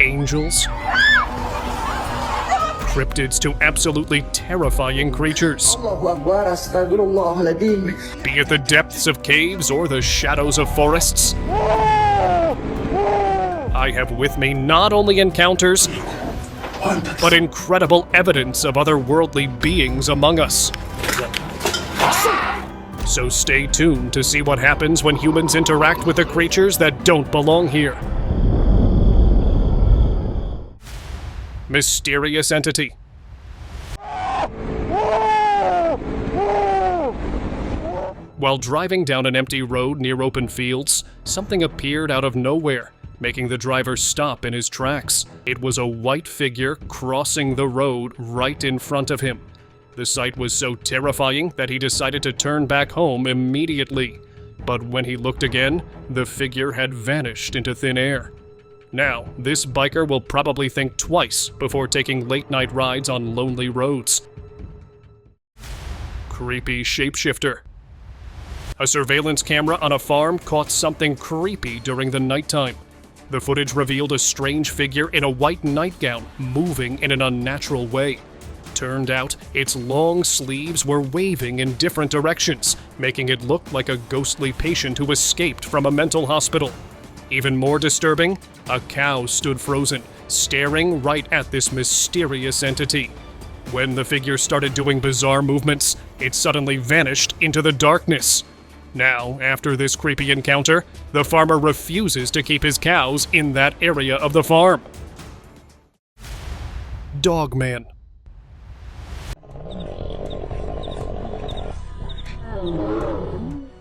angels, cryptids to absolutely terrifying creatures. Be it the depths of caves or the shadows of forests, I have with me not only encounters, but incredible evidence of otherworldly beings among us. So stay tuned to see what happens when humans interact with the creatures that don't belong here. Mysterious entity. While driving down an empty road near open fields, something appeared out of nowhere, making the driver stop in his tracks. It was a white figure crossing the road right in front of him. The sight was so terrifying that he decided to turn back home immediately. But when he looked again, the figure had vanished into thin air. Now, this biker will probably think twice before taking late-night rides on lonely roads. Creepy shapeshifter. A surveillance camera on a farm caught something creepy during the nighttime. The footage revealed a strange figure in a white nightgown moving in an unnatural way. Turned out, its long sleeves were waving in different directions, making it look like a ghostly patient who escaped from a mental hospital. Even more disturbing, a cow stood frozen, staring right at this mysterious entity. When the figure started doing bizarre movements, it suddenly vanished into the darkness. Now, after this creepy encounter, the farmer refuses to keep his cows in that area of the farm. Dogman.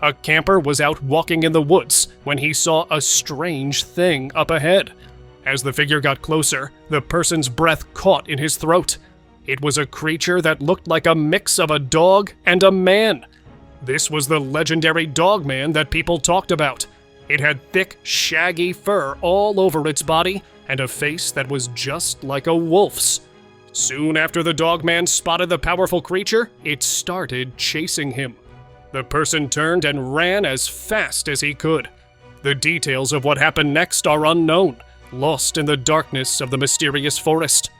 A camper was out walking in the woods when he saw a strange thing up ahead. As the figure got closer, the person's breath caught in his throat. It was a creature that looked like a mix of a dog and a man. This was the legendary Dogman that people talked about. It had thick, shaggy fur all over its body and a face that was just like a wolf's. Soon after the Dogman spotted the powerful creature, it started chasing him. The person turned and ran as fast as he could. The details of what happened next are unknown, lost in the darkness of the mysterious forest.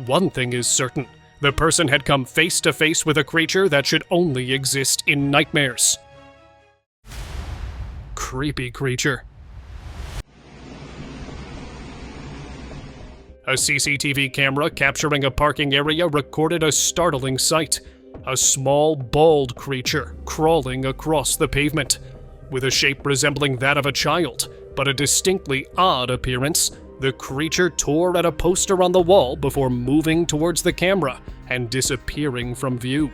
One thing is certain. The person had come face to face with a creature that should only exist in nightmares. Creepy creature. A CCTV camera capturing a parking area recorded a startling sight. A small, bald creature crawling across the pavement. With a shape resembling that of a child, but a distinctly odd appearance, the creature tore at a poster on the wall before moving towards the camera and disappearing from view.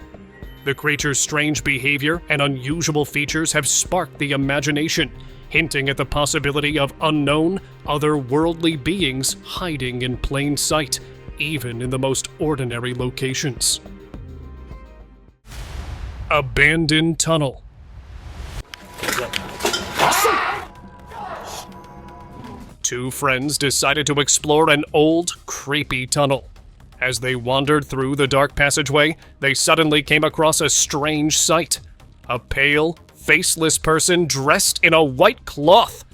The creature's strange behavior and unusual features have sparked the imagination, hinting at the possibility of unknown, otherworldly beings hiding in plain sight, even in the most ordinary locations. Abandoned tunnel. Two friends decided to explore an old, creepy tunnel. As they wandered through the dark passageway, they suddenly came across a strange sight. A pale, faceless person dressed in a white cloth.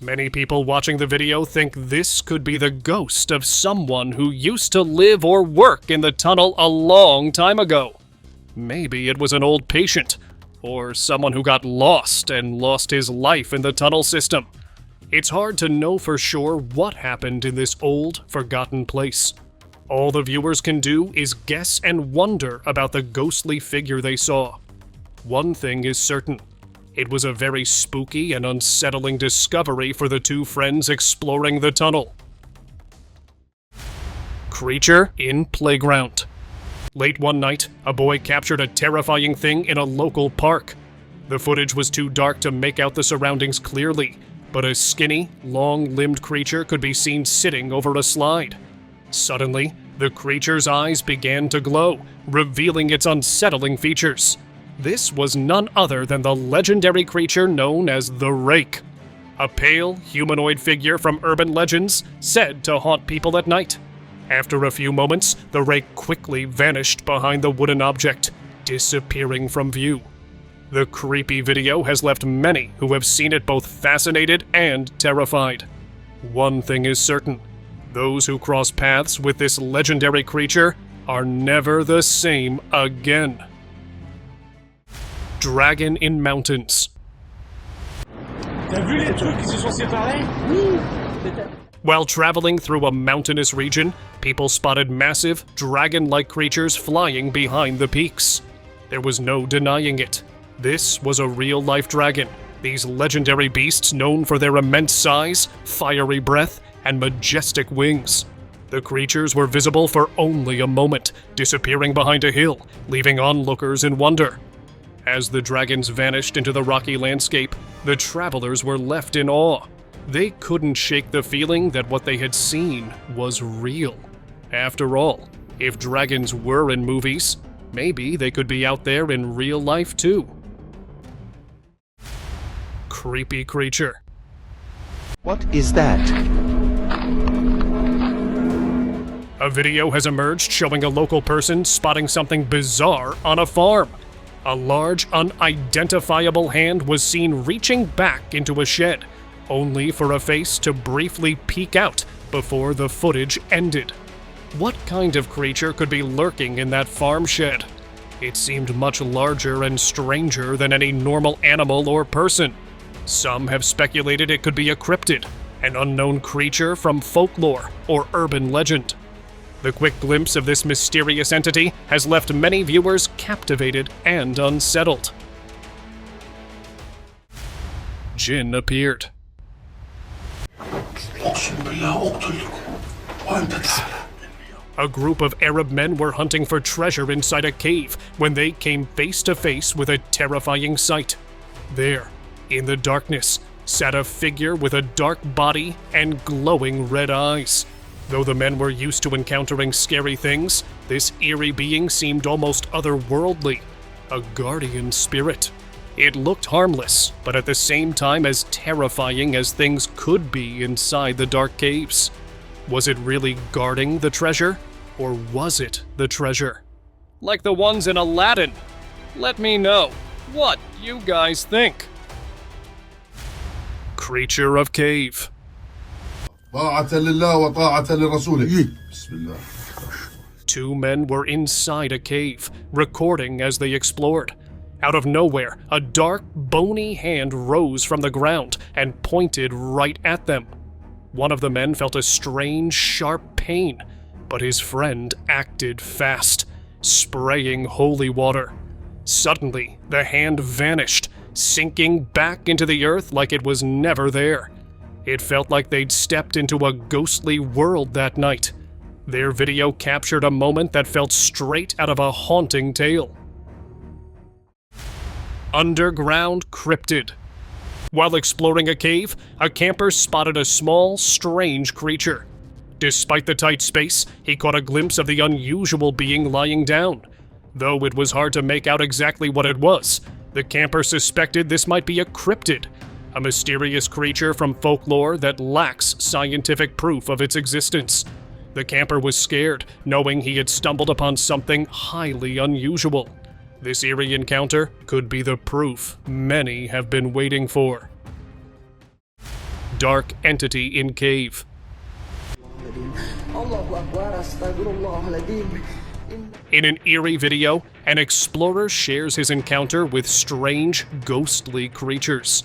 Many people watching the video think this could be the ghost of someone who used to live or work in the tunnel a long time ago. Maybe it was an old patient, or someone who got lost and lost his life in the tunnel system. It's hard to know for sure what happened in this old, forgotten place. All the viewers can do is guess and wonder about the ghostly figure they saw. One thing is certain. It was a very spooky and unsettling discovery for the two friends exploring the tunnel. Creature in playground. Late one night, a boy captured a terrifying thing in a local park. The footage was too dark to make out the surroundings clearly, but a skinny, long-limbed creature could be seen sitting over a slide. Suddenly, the creature's eyes began to glow, revealing its unsettling features. This was none other than the legendary creature known as the Rake, a pale, humanoid figure from urban legends said to haunt people at night. After a few moments, the Rake quickly vanished behind the wooden object, disappearing from view. The creepy video has left many who have seen it both fascinated and terrified. One thing is certain. Those who cross paths with this legendary creature are never the same again. Dragon in mountains. T'as vu les trucs qui se sont séparés? While traveling through a mountainous region, people spotted massive, dragon-like creatures flying behind the peaks. There was no denying it. This was a real-life dragon. These legendary beasts known for their immense size, fiery breath, and majestic wings. The creatures were visible for only a moment, disappearing behind a hill, leaving onlookers in wonder. As the dragons vanished into the rocky landscape, the travelers were left in awe. They couldn't shake the feeling that what they had seen was real. After all, if dragons were in movies, maybe they could be out there in real life too. Creepy creature. What is that? A video has emerged showing a local person spotting something bizarre on a farm. A large, unidentifiable hand was seen reaching back into a shed, only for a face to briefly peek out before the footage ended. What kind of creature could be lurking in that farm shed? It seemed much larger and stranger than any normal animal or person. Some have speculated it could be a cryptid, an unknown creature from folklore or urban legend. The quick glimpse of this mysterious entity has left many viewers captivated and unsettled. Jinn appeared. A group of Arab men were hunting for treasure inside a cave when they came face to face with a terrifying sight. There, in the darkness, sat a figure with a dark body and glowing red eyes. Though the men were used to encountering scary things, this eerie being seemed almost otherworldly, a guardian spirit. It looked harmless, but at the same time as terrifying as things could be inside the dark caves. Was it really guarding the treasure, or was it the treasure? Like the ones in Aladdin. Let me know what you guys think. Creature of cave. Two men were inside a cave, recording as they explored. Out of nowhere, a dark, bony hand rose from the ground and pointed right at them. One of the men felt a strange, sharp pain, but his friend acted fast, spraying holy water. Suddenly, the hand vanished, sinking back into the earth like it was never there. It felt like they'd stepped into a ghostly world that night. Their video captured a moment that felt straight out of a haunting tale. Underground cryptid. While exploring a cave, a camper spotted a small, strange creature. Despite the tight space, he caught a glimpse of the unusual being lying down. Though it was hard to make out exactly what it was, the camper suspected this might be a cryptid, a mysterious creature from folklore that lacks scientific proof of its existence. The camper was scared, knowing he had stumbled upon something highly unusual. This eerie encounter could be the proof many have been waiting for. Dark entity in cave. In an eerie video, an explorer shares his encounter with strange, ghostly creatures.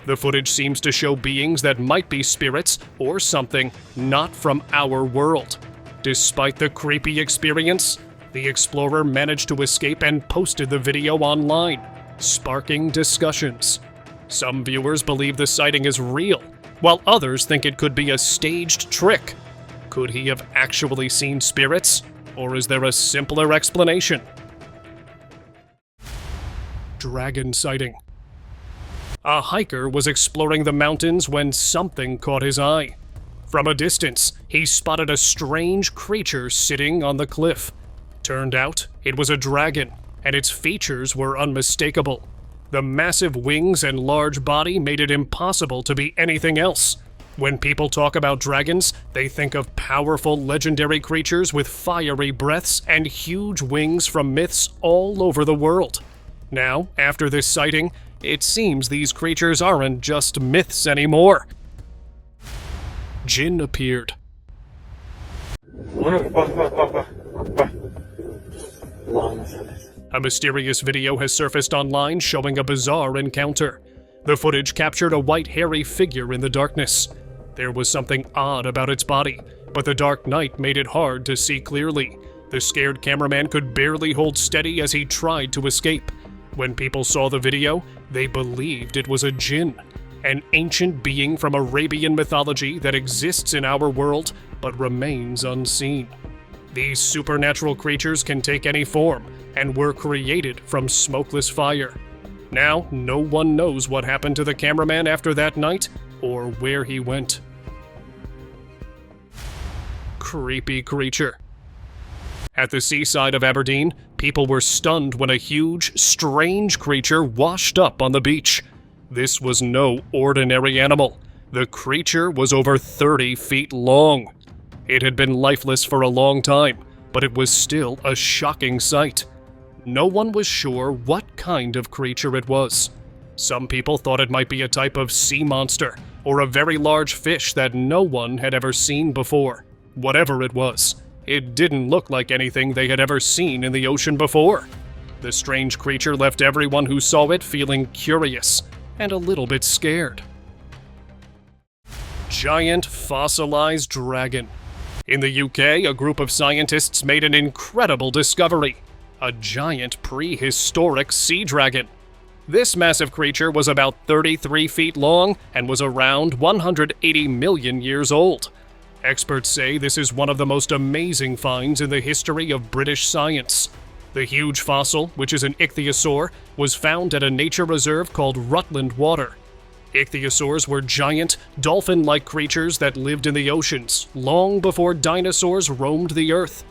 The footage seems to show beings that might be spirits or something not from our world. Despite the creepy experience, the explorer managed to escape and posted the video online, sparking discussions. Some viewers believe the sighting is real, while others think it could be a staged trick. Could he have actually seen spirits, or is there a simpler explanation? Dragon sighting. A hiker was exploring the mountains when something caught his eye. From a distance, he spotted a strange creature sitting on the cliff. Turned out, it was a dragon, and its features were unmistakable. The massive wings and large body made it impossible to be anything else. When people talk about dragons, they think of powerful legendary creatures with fiery breaths and huge wings from myths all over the world. Now, after this sighting, it seems these creatures aren't just myths anymore. Jinn appeared. A mysterious video has surfaced online showing a bizarre encounter. The footage captured a white hairy figure in the darkness. There was something odd about its body, but the dark night made it hard to see clearly. The scared cameraman could barely hold steady as he tried to escape. When people saw the video, they believed it was a jinn, an ancient being from Arabian mythology that exists in our world but remains unseen. These supernatural creatures can take any form and were created from smokeless fire. Now, no one knows what happened to the cameraman after that night or where he went. Creepy creature. At the seaside of Aberdeen, people were stunned when a huge, strange creature washed up on the beach. This was no ordinary animal. The creature was over 30 feet long. It had been lifeless for a long time, but it was still a shocking sight. No one was sure what kind of creature it was. Some people thought it might be a type of sea monster, or a very large fish that no one had ever seen before. Whatever it was, it didn't look like anything they had ever seen in the ocean before. The strange creature left everyone who saw it feeling curious and a little bit scared. Giant fossilized dragon. In the UK, a group of scientists made an incredible discovery: a giant prehistoric sea dragon. This massive creature was about 33 feet long and was around 180 million years old. Experts say this is one of the most amazing finds in the history of British science. The huge fossil, which is an ichthyosaur, was found at a nature reserve called Rutland Water. Ichthyosaurs were giant, dolphin-like creatures that lived in the oceans long before dinosaurs roamed the earth.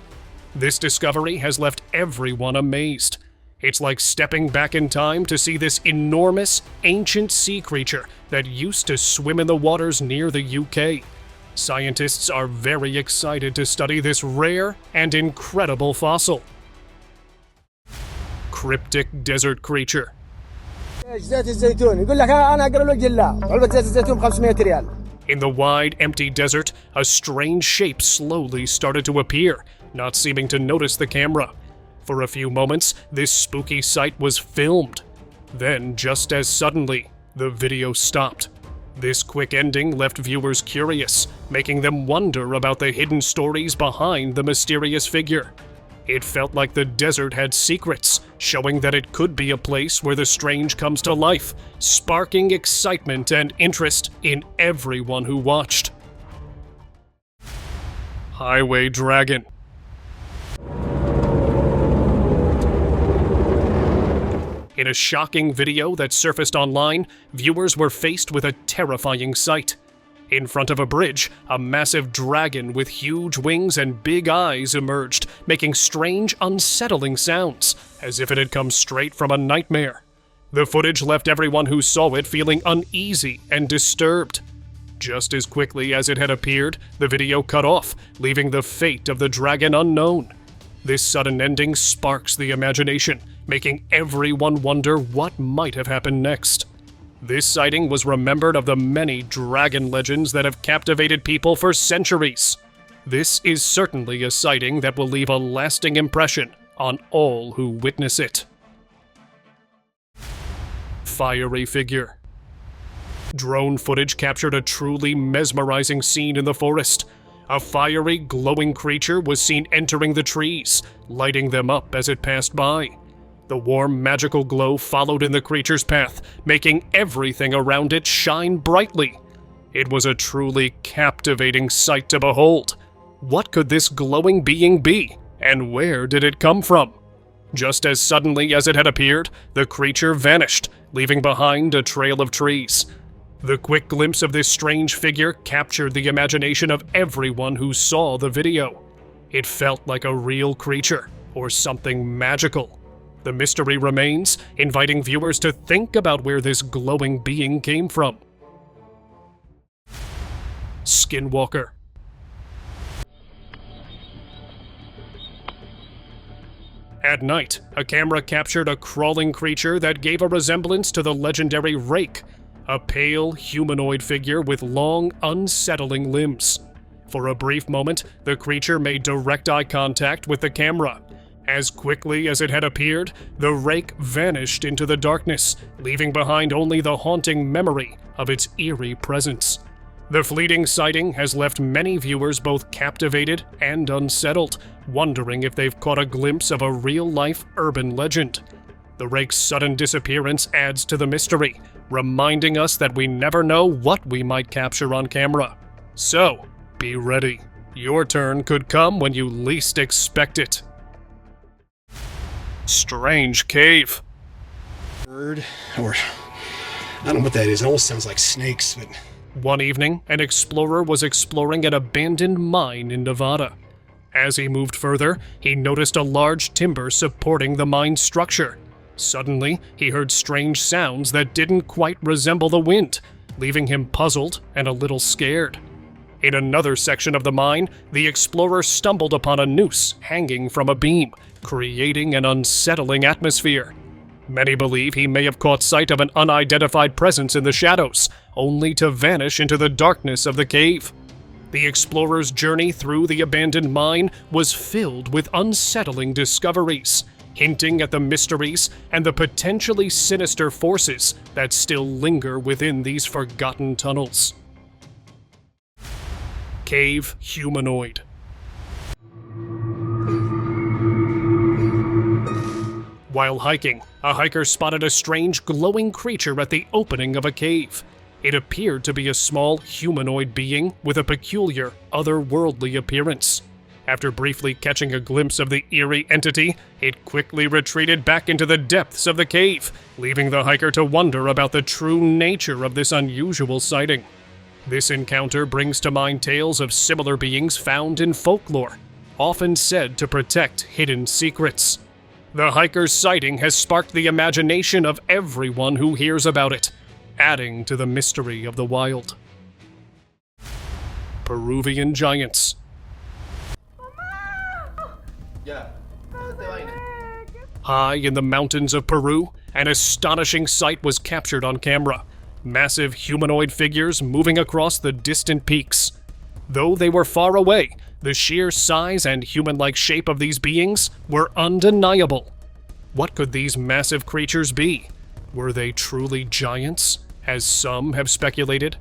This discovery has left everyone amazed. It's like stepping back in time to see this enormous, ancient sea creature that used to swim in the waters near the UK. Scientists are very excited to study this rare and incredible fossil. Cryptic desert creature. In the wide, empty desert, a strange shape slowly started to appear, not seeming to notice the camera. For a few moments, this spooky sight was filmed. Then, just as suddenly, the video stopped. This quick ending left viewers curious, making them wonder about the hidden stories behind the mysterious figure. It felt like the desert had secrets, showing that it could be a place where the strange comes to life, sparking excitement and interest in everyone who watched. Highway dragon. In a shocking video that surfaced online, viewers were faced with a terrifying sight. In front of a bridge, a massive dragon with huge wings and big eyes emerged, making strange, unsettling sounds, as if it had come straight from a nightmare. The footage left everyone who saw it feeling uneasy and disturbed. Just as quickly as it had appeared, the video cut off, leaving the fate of the dragon unknown. This sudden ending sparks the imagination, making everyone wonder what might have happened next. This sighting was remembered of the many dragon legends that have captivated people for centuries. This is certainly a sighting that will leave a lasting impression on all who witness it. Fiery figure. Drone footage captured a truly mesmerizing scene in the forest. A fiery, glowing creature was seen entering the trees, lighting them up as it passed by. The warm, magical glow followed in the creature's path, making everything around it shine brightly. It was a truly captivating sight to behold. What could this glowing being be, and where did it come from? Just as suddenly as it had appeared, the creature vanished, leaving behind a trail of trees. The quick glimpse of this strange figure captured the imagination of everyone who saw the video. It felt like a real creature, or something magical. The mystery remains, inviting viewers to think about where this glowing being came from. Skinwalker. At night, a camera captured a crawling creature that gave a resemblance to the legendary rake, a pale, humanoid figure with long, unsettling limbs. For a brief moment, the creature made direct eye contact with the camera. As quickly as it had appeared, the rake vanished into the darkness, leaving behind only the haunting memory of its eerie presence. The fleeting sighting has left many viewers both captivated and unsettled, wondering if they've caught a glimpse of a real-life urban legend. The rake's sudden disappearance adds to the mystery, reminding us that we never know what we might capture on camera. So, be ready. Your turn could come when you least expect it. Strange cave. Bird, or I don't know what that is. It almost sounds like snakes, but One evening, an explorer was exploring an abandoned mine in Nevada. As he moved further, he noticed a large timber supporting the mine's structure. Suddenly, he heard strange sounds that didn't quite resemble the wind, leaving him puzzled and a little scared. In another section of the mine, the explorer stumbled upon a noose hanging from a beam, creating an unsettling atmosphere. Many believe he may have caught sight of an unidentified presence in the shadows, only to vanish into the darkness of the cave. The explorer's journey through the abandoned mine was filled with unsettling discoveries, hinting at the mysteries and the potentially sinister forces that still linger within these forgotten tunnels. Cave humanoid. While hiking, a hiker spotted a strange glowing creature at the opening of a cave. It appeared to be a small humanoid being with a peculiar, otherworldly appearance. After briefly catching a glimpse of the eerie entity, it quickly retreated back into the depths of the cave, leaving the hiker to wonder about the true nature of this unusual sighting. This encounter brings to mind tales of similar beings found in folklore, often said to protect hidden secrets. The hiker's sighting has sparked the imagination of everyone who hears about it, adding to the mystery of the wild. Peruvian giants. High in the mountains of Peru, an astonishing sight was captured on camera. Massive humanoid figures moving across the distant peaks. Though they were far away, the sheer size and human-like shape of these beings were undeniable. What could these massive creatures be? Were they truly giants, as some have speculated?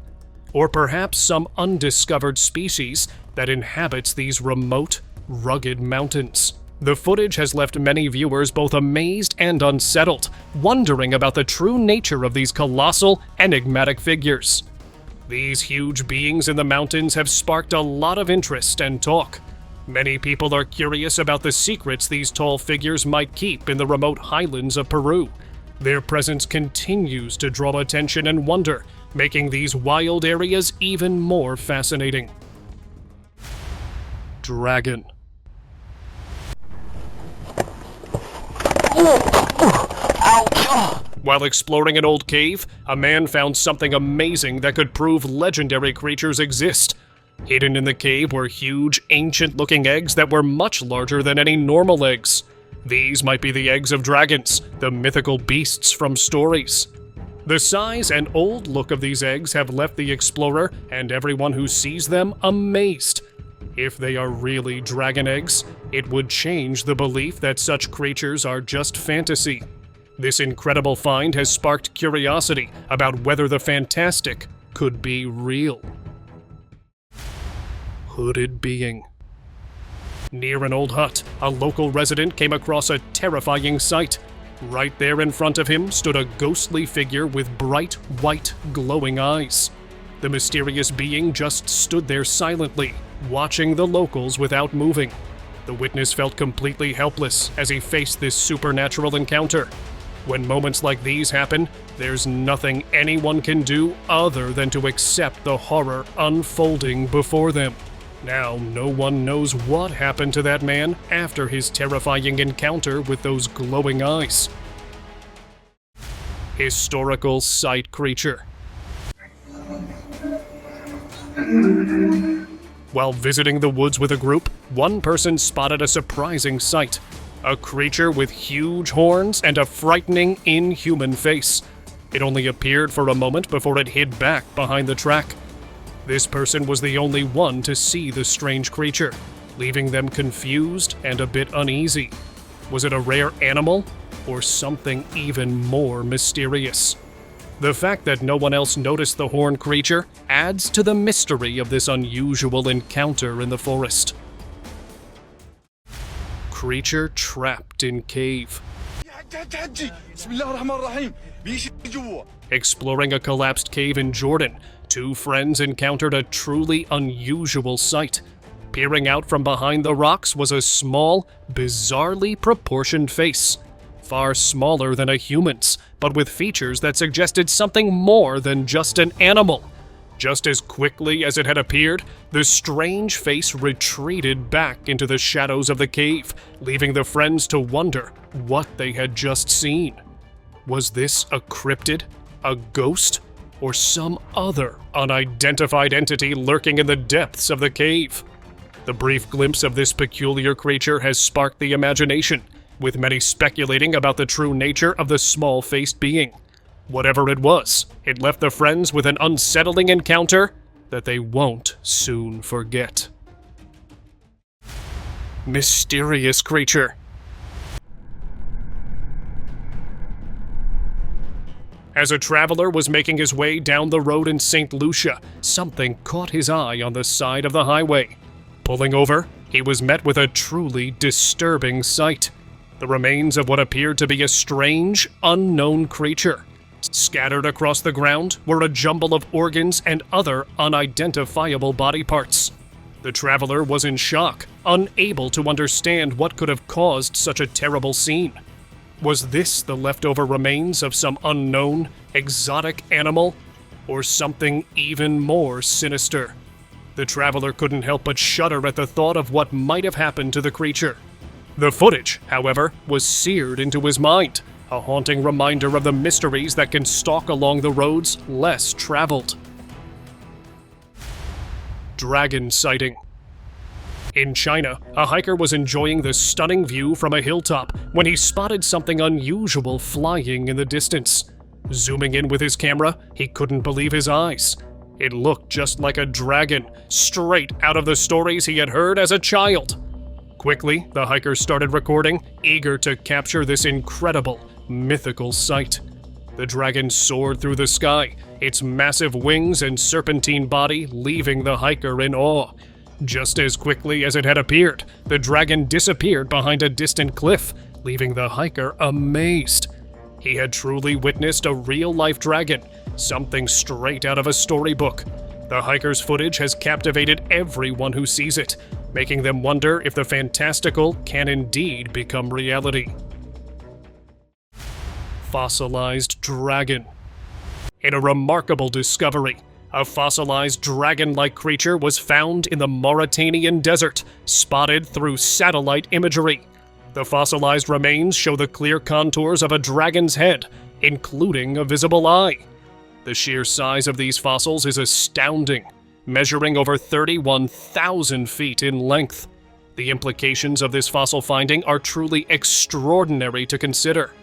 Or perhaps some undiscovered species that inhabits these remote, rugged mountains? The footage has left many viewers both amazed and unsettled, wondering about the true nature of these colossal, enigmatic figures. These huge beings in the mountains have sparked a lot of interest and talk. Many people are curious about the secrets these tall figures might keep in the remote highlands of Peru. Their presence continues to draw attention and wonder, making these wild areas even more fascinating. Dragon. While exploring an old cave, a man found something amazing that could prove legendary creatures exist. Hidden in the cave were huge, ancient-looking eggs that were much larger than any normal eggs. These might be the eggs of dragons, the mythical beasts from stories. The size and old look of these eggs have left the explorer and everyone who sees them amazed. If they are really dragon eggs, it would change the belief that such creatures are just fantasy. This incredible find has sparked curiosity about whether the fantastic could be real. Hooded being. Near an old hut, a local resident came across a terrifying sight. Right there in front of him stood a ghostly figure with bright, white, glowing eyes. The mysterious being just stood there silently, watching the locals without moving. The witness felt completely helpless as he faced this supernatural encounter. When moments like these happen, there's nothing anyone can do other than to accept the horror unfolding before them. Now, no one knows what happened to that man after his terrifying encounter with those glowing eyes. Historical sight creature. While visiting the woods with a group, one person spotted a surprising sight. A creature with huge horns and a frightening, inhuman face. It only appeared for a moment before it hid back behind the track. This person was the only one to see the strange creature, leaving them confused and a bit uneasy. Was it a rare animal or something even more mysterious? The fact that no one else noticed the horned creature adds to the mystery of this unusual encounter in the forest. Creature trapped in cave. Exploring a collapsed cave in Jordan, two friends encountered a truly unusual sight. Peering out from behind the rocks was a small, bizarrely proportioned face. Far smaller than a human's, but with features that suggested something more than just an animal. Just as quickly as it had appeared, the strange face retreated back into the shadows of the cave, leaving the friends to wonder what they had just seen. Was this a cryptid, a ghost, or some other unidentified entity lurking in the depths of the cave? The brief glimpse of this peculiar creature has sparked the imagination, with many speculating about the true nature of the small-faced being. Whatever it was, it left the friends with an unsettling encounter that they won't soon forget. Mysterious creature. As a traveler was making his way down the road in St. Lucia, something caught his eye on the side of the highway. Pulling over, he was met with a truly disturbing sight. The remains of what appeared to be a strange, unknown creature. Scattered across the ground were a jumble of organs and other unidentifiable body parts. The traveler was in shock, unable to understand what could have caused such a terrible scene. Was this the leftover remains of some unknown, exotic animal, or something even more sinister? The traveler couldn't help but shudder at the thought of what might have happened to the creature. The footage, however, was seared into his mind, a haunting reminder of the mysteries that can stalk along the roads less traveled. Dragon sighting. In China, a hiker was enjoying the stunning view from a hilltop when he spotted something unusual flying in the distance. Zooming in with his camera, he couldn't believe his eyes. It looked just like a dragon, straight out of the stories he had heard as a child. Quickly, the hiker started recording, eager to capture this incredible, mythical sight. The dragon soared through the sky, its massive wings and serpentine body leaving the hiker in awe. Just as quickly as it had appeared, the dragon disappeared behind a distant cliff, leaving the hiker amazed. He had truly witnessed a real-life dragon, something straight out of a storybook. The hiker's footage has captivated everyone who sees it, making them wonder if the fantastical can indeed become reality. Fossilized dragon. In a remarkable discovery, a fossilized dragon-like creature was found in the Mauritanian desert, spotted through satellite imagery. The fossilized remains show the clear contours of a dragon's head, including a visible eye. The sheer size of these fossils is astounding, measuring over 31,000 feet in length. The implications of this fossil finding are truly extraordinary to consider.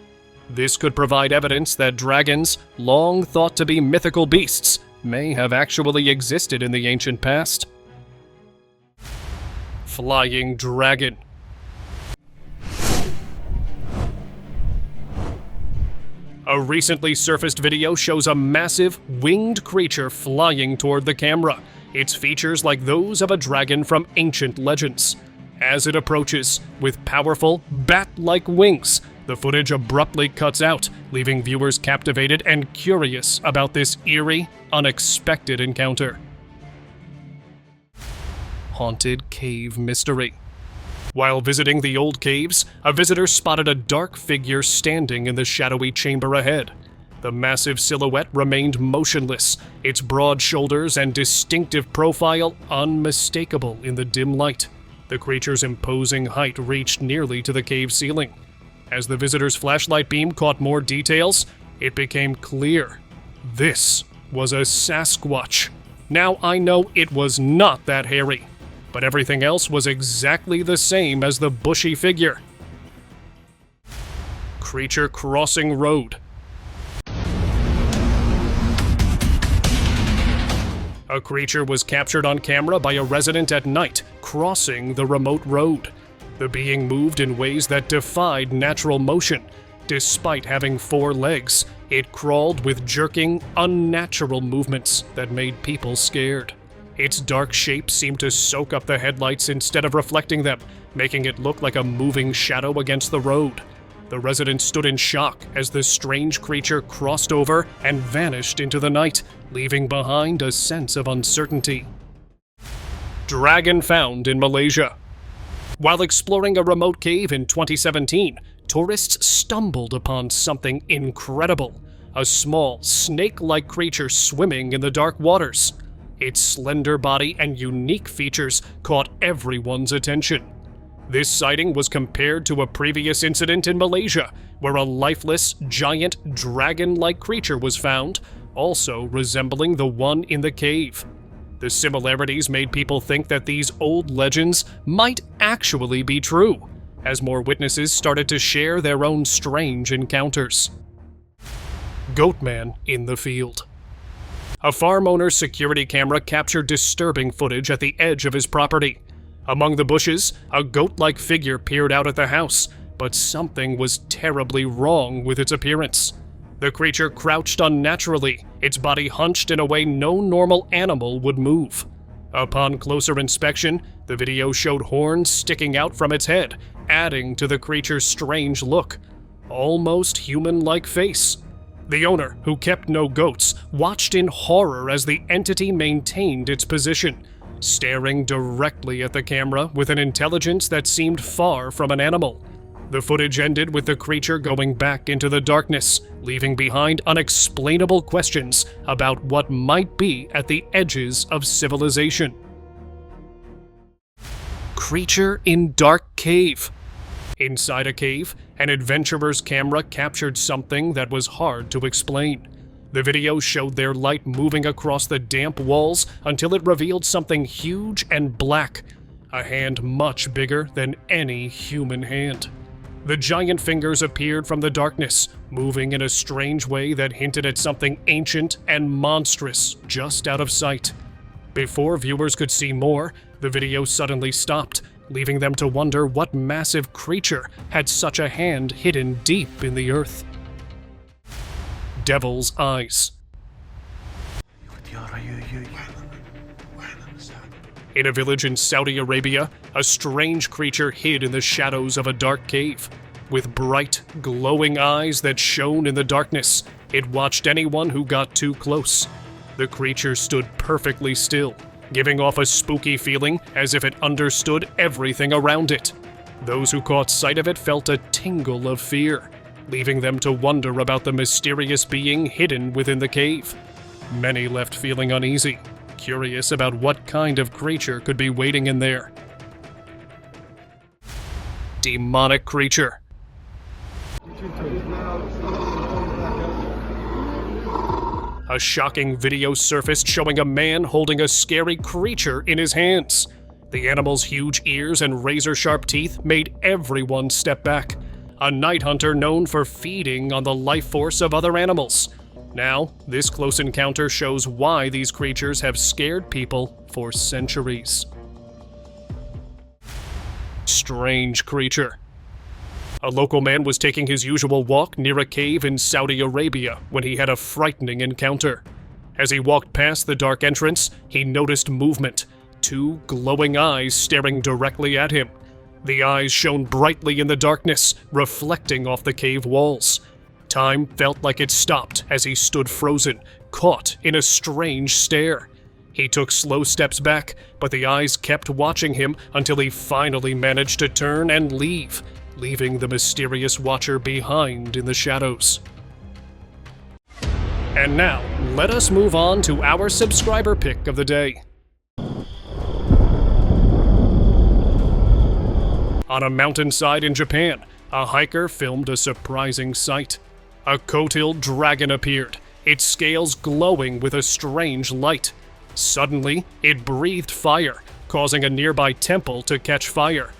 This could provide evidence that dragons, long thought to be mythical beasts, may have actually existed in the ancient past. Flying dragon. A recently surfaced video shows a massive, winged creature flying toward the camera, its features like those of a dragon from ancient legends. As it approaches, with powerful, bat-like wings, the footage abruptly cuts out, leaving viewers captivated and curious about this eerie, unexpected encounter. Haunted cave mystery. While visiting the old caves, a visitor spotted a dark figure standing in the shadowy chamber ahead. The massive silhouette remained motionless, its broad shoulders and distinctive profile unmistakable in the dim light. The creature's imposing height reached nearly to the cave ceiling. As the visitor's flashlight beam caught more details, it became clear. This was a Sasquatch. Now I know it was not that hairy, but everything else was exactly the same as the bushy figure. Creature crossing road. A A creature was captured on camera by a resident at night, crossing the remote road. The being moved in ways that defied natural motion. Despite having 4 legs, it crawled with jerking, unnatural movements that made people scared. Its dark shape seemed to soak up the headlights instead of reflecting them, making it look like a moving shadow against the road. The residents stood in shock as the strange creature crossed over and vanished into the night, leaving behind a sense of uncertainty. Dragon found in Malaysia. While exploring a remote cave in 2017, tourists stumbled upon something incredible: a small, snake-like creature swimming in the dark waters. Its slender body and unique features caught everyone's attention. This sighting was compared to a previous incident in Malaysia, where a lifeless, giant, dragon-like creature was found, also resembling the one in the cave. The similarities made people think that these old legends might actually be true, as more witnesses started to share their own strange encounters. Goatman in the field. A farm owner's security camera captured disturbing footage at the edge of his property. Among the bushes, a goat-like figure peered out at the house, but something was terribly wrong with its appearance. The creature crouched unnaturally, its body hunched in a way no normal animal would move. Upon closer inspection, the video showed horns sticking out from its head, adding to the creature's strange look. Almost human-like face. The owner, who kept no goats, watched in horror as the entity maintained its position, staring directly at the camera with an intelligence that seemed far from an animal. The footage ended with the creature going back into the darkness, leaving behind unexplainable questions about what might be at the edges of civilization. Creature in dark cave. Inside a cave, an adventurer's camera captured something that was hard to explain. The video showed their light moving across the damp walls until it revealed something huge and black, a hand much bigger than any human hand. The giant fingers appeared from the darkness, moving in a strange way that hinted at something ancient and monstrous just out of sight. Before viewers could see more, the video suddenly stopped, leaving them to wonder what massive creature had such a hand hidden deep in the earth. Devil's eyes. In a village in Saudi Arabia, a strange creature hid in the shadows of a dark cave. With bright, glowing eyes that shone in the darkness, it watched anyone who got too close. The creature stood perfectly still, giving off a spooky feeling as if it understood everything around it. Those who caught sight of it felt a tingle of fear, leaving them to wonder about the mysterious being hidden within the cave. Many left feeling uneasy, curious about what kind of creature could be waiting in there. Demonic creature. A shocking video surfaced showing a man holding a scary creature in his hands. The animal's huge ears and razor-sharp teeth made everyone step back. A night hunter known for feeding on the life force of other animals. Now, this close encounter shows why these creatures have scared people for centuries. Strange creature. A local man was taking his usual walk near a cave in Saudi Arabia when he had a frightening encounter. As he walked past the dark entrance, he noticed movement, 2 glowing eyes staring directly at him. The eyes shone brightly in the darkness, reflecting off the cave walls. Time felt like it stopped as he stood frozen, caught in a strange stare. He took slow steps back, but the eyes kept watching him until he finally managed to turn and leave, leaving the mysterious watcher behind in the shadows. And now, let us move on to our subscriber pick of the day. On a mountainside in Japan, a hiker filmed a surprising sight. A coat-tailed dragon appeared, its scales glowing with a strange light. Suddenly, it breathed fire, causing a nearby temple to catch fire.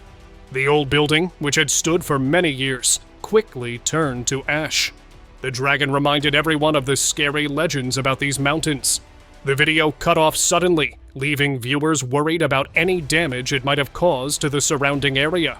The old building, which had stood for many years, quickly turned to ash. The dragon reminded everyone of the scary legends about these mountains. The video cut off suddenly, leaving viewers worried about any damage it might have caused to the surrounding area.